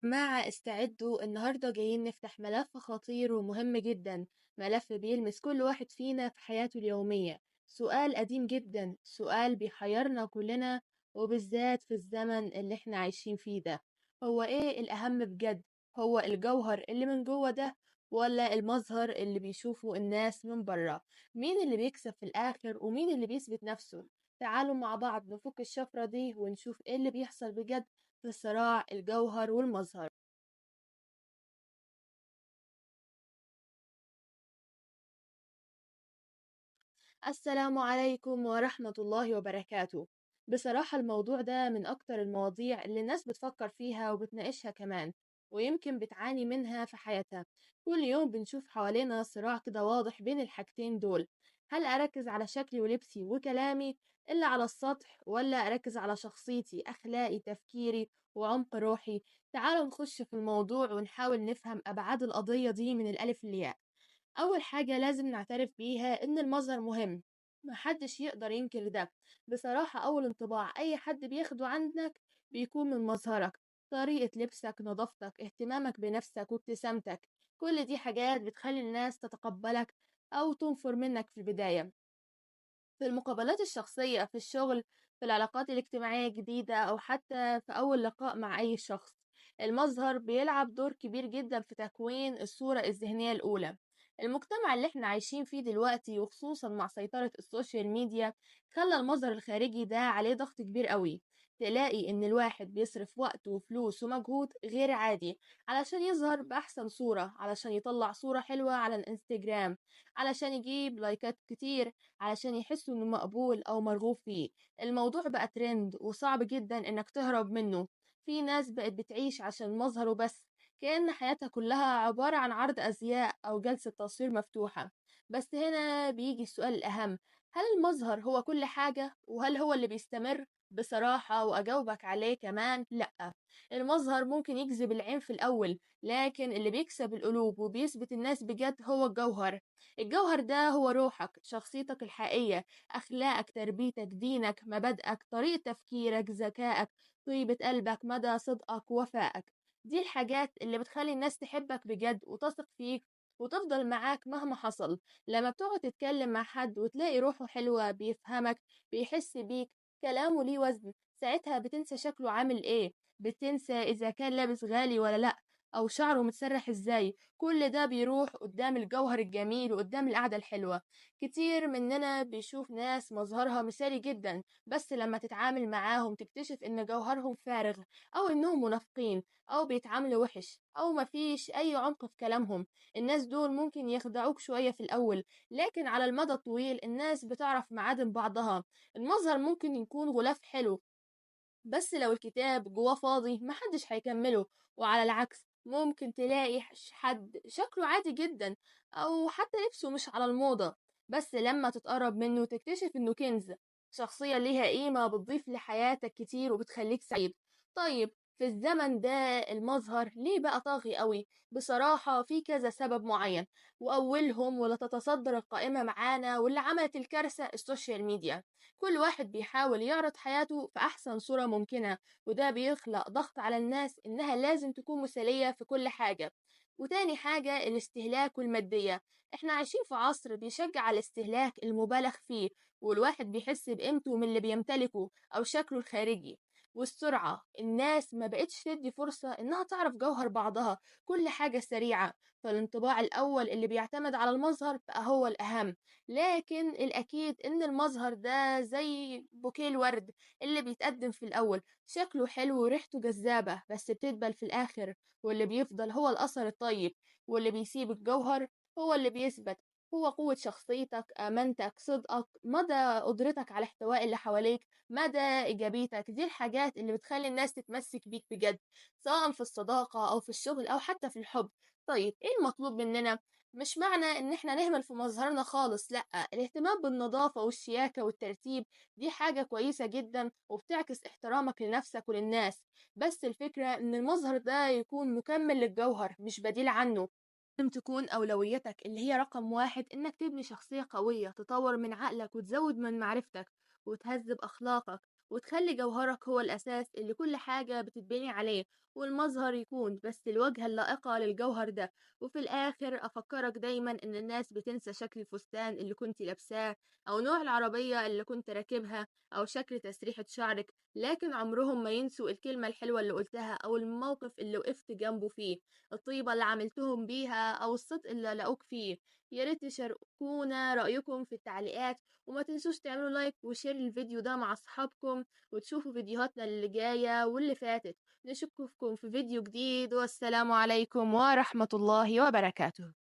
جماعة استعدوا النهاردة جايين نفتح ملف خطير ومهم جدا. ملف بيلمس كل واحد فينا في حياته اليومية. سؤال قديم جدا، سؤال بيحيرنا كلنا، وبالذات في الزمن اللي احنا عايشين فيه ده. هو ايه الأهم بجد؟ هو الجوهر اللي من جوه ده، ولا المظهر اللي بيشوفه الناس من بره؟ مين اللي بيكسب في الآخر ومين اللي بيثبت نفسه؟ تعالوا مع بعض نفك الشفرة دي ونشوف ايه اللي بيحصل بجد في صراع الجوهر والمظهر. السلام عليكم ورحمة الله وبركاته. بصراحة الموضوع ده من أكتر المواضيع اللي الناس بتفكر فيها وبتناقشها كمان، ويمكن بتعاني منها في حياتها. كل يوم بنشوف حوالينا صراع كده واضح بين الحاجتين دول. هل أركز على شكلي ولبسي وكلامي اللي على السطح، ولا أركز على شخصيتي، أخلاقي، تفكيري وعمق روحي؟ تعالوا نخش في الموضوع ونحاول نفهم أبعاد القضية دي من الألف للياء. أول حاجة لازم نعترف بيها إن المظهر مهم، محدش يقدر ينكر ده. بصراحة أول انطباع أي حد بياخده عنك بيكون من مظهرك، طريقة لبسك، نظافتك، اهتمامك بنفسك وابتسامتك. كل دي حاجات بتخلي الناس تتقبلك أو تنفر منك في البداية. في المقابلات الشخصية، في الشغل، في العلاقات الاجتماعية الجديدة، أو حتى في أول لقاء مع أي شخص، المظهر بيلعب دور كبير جدا في تكوين الصورة الذهنية الأولى. المجتمع اللي احنا عايشين فيه دلوقتي، وخصوصا مع سيطرة السوشيال ميديا، خلى المظهر الخارجي ده عليه ضغط كبير قوي. تلاقي ان الواحد بيصرف وقت وفلوس ومجهود غير عادي علشان يظهر بأحسن صورة، علشان يطلع صورة حلوة على الانستجرام، علشان يجيب لايكات كتير، علشان يحسوا انه مقبول او مرغوب فيه. الموضوع بقى ترند وصعب جدا انك تهرب منه. في ناس بقت بتعيش عشان مظهر وبس، كأن حياتها كلها عبارة عن عرض أزياء أو جلسة تصوير مفتوحة. بس هنا بيجي السؤال الأهم: هل المظهر هو كل حاجة؟ وهل هو اللي بيستمر؟ بصراحة وأجاوبك عليه كمان لأ. المظهر ممكن يجذب العين في الأول، لكن اللي بيكسب القلوب وبيثبت الناس بجد هو الجوهر. الجوهر ده هو روحك، شخصيتك الحقيقية، أخلاقك، تربيتك، دينك، مبادئك، طريقة تفكيرك، ذكائك، طيبة قلبك، مدى صدقك، وفائك. دي الحاجات اللي بتخلي الناس تحبك بجد وتثق فيك وتفضل معاك مهما حصل. لما بتقعد تتكلم مع حد وتلاقي روحه حلوة، بيفهمك، بيحس بيك، كلامه ليه وزن، ساعتها بتنسى شكله عامل ايه، بتنسى إذا كان لابس غالي ولا لأ، أو شعره متسرح ازاي. كل ده بيروح قدام الجوهر الجميل وقدام القعدة الحلوة. كتير مننا بيشوف ناس مظهرها مثالي جدا، بس لما تتعامل معاهم تكتشف ان جوهرهم فارغ، او انهم منافقين، او بيتعاملوا وحش، او مفيش اي عمق في كلامهم. الناس دول ممكن يخدعوك شوية في الاول، لكن على المدى الطويل الناس بتعرف معادن بعضها. المظهر ممكن يكون غلاف حلو، بس لو الكتاب جواه فاضي محدش هيكمله. وعلى العكس، ممكن تلاقي حد شكله عادي جدا، او حتى لبسه مش على الموضة، بس لما تتقرب منه تكتشف انه كنز، شخصية ليها قيمة، بتضيف لحياتك كتير وبتخليك سعيد. طيب، في الزمن ده المظهر ليه بقى طاغي قوي؟ بصراحة في كذا سبب معين، وأولهم ولا تتصدر القائمة معانا واللي عملت الكارثة السوشيال ميديا. كل واحد بيحاول يعرض حياته في أحسن صورة ممكنة، وده بيخلق ضغط على الناس إنها لازم تكون مثالية في كل حاجة. وتاني حاجة الاستهلاك والمادية. احنا عايشين في عصر بيشجع الاستهلاك المبالغ فيه، والواحد بيحس بقيمته من اللي بيمتلكه أو شكله الخارجي. والسرعة، الناس ما بقتش تدي فرصة إنها تعرف جوهر بعضها، كل حاجة سريعة. فالانطباع الأول اللي بيعتمد على المظهر بقى هو الأهم. لكن الأكيد إن المظهر ده زي بوكيه الورد اللي بيتقدم في الأول، شكله حلو وريحته جذابة، بس بتدبل في الآخر. واللي بيفضل هو الأثر الطيب، واللي بيسيب الجوهر هو اللي بيثبت. هو قوة شخصيتك، أمانتك، صدقك، مدى قدرتك على احتواء اللي حواليك، مدى إيجابيتك. دي الحاجات اللي بتخلي الناس تتمسك بيك بجد، سواء في الصداقة أو في الشغل أو حتى في الحب. طيب إيه المطلوب مننا؟ مش معنى ان احنا نهمل في مظهرنا خالص، لا. الاهتمام بالنظافة والشياكة والترتيب دي حاجة كويسة جدا وبتعكس احترامك لنفسك وللناس. بس الفكرة ان المظهر ده يكون مكمل للجوهر مش بديل عنه. لازم تكون أولويتك اللي هي رقم واحد إنك تبني شخصية قوية، تطور من عقلك وتزود من معرفتك وتهذب أخلاقك وتخلي جوهرك هو الأساس اللي كل حاجة بتتبني عليه، والمظهر يكون بس الواجهة اللائقة للجوهر ده. وفي الآخر أفكرك دايما إن الناس بتنسى شكل الفستان اللي كنت لابساه، أو نوع العربية اللي كنت راكبها، أو شكل تسريحة شعرك، لكن عمرهم ما ينسوا الكلمة الحلوة اللي قلتها، أو الموقف اللي وقفت جنبه فيه، الطيبة اللي عملتهم بيها، أو الصدق اللي لقوك فيه. يا ريت تشاركونا رأيكم في التعليقات، وما تنسوش تعملوا لايك وشير الفيديو ده مع أصحابكم، وتشوفوا فيديوهاتنا اللي جاية واللي فاتت. نشوفكم في فيديو جديد، والسلام عليكم ورحمة الله وبركاته.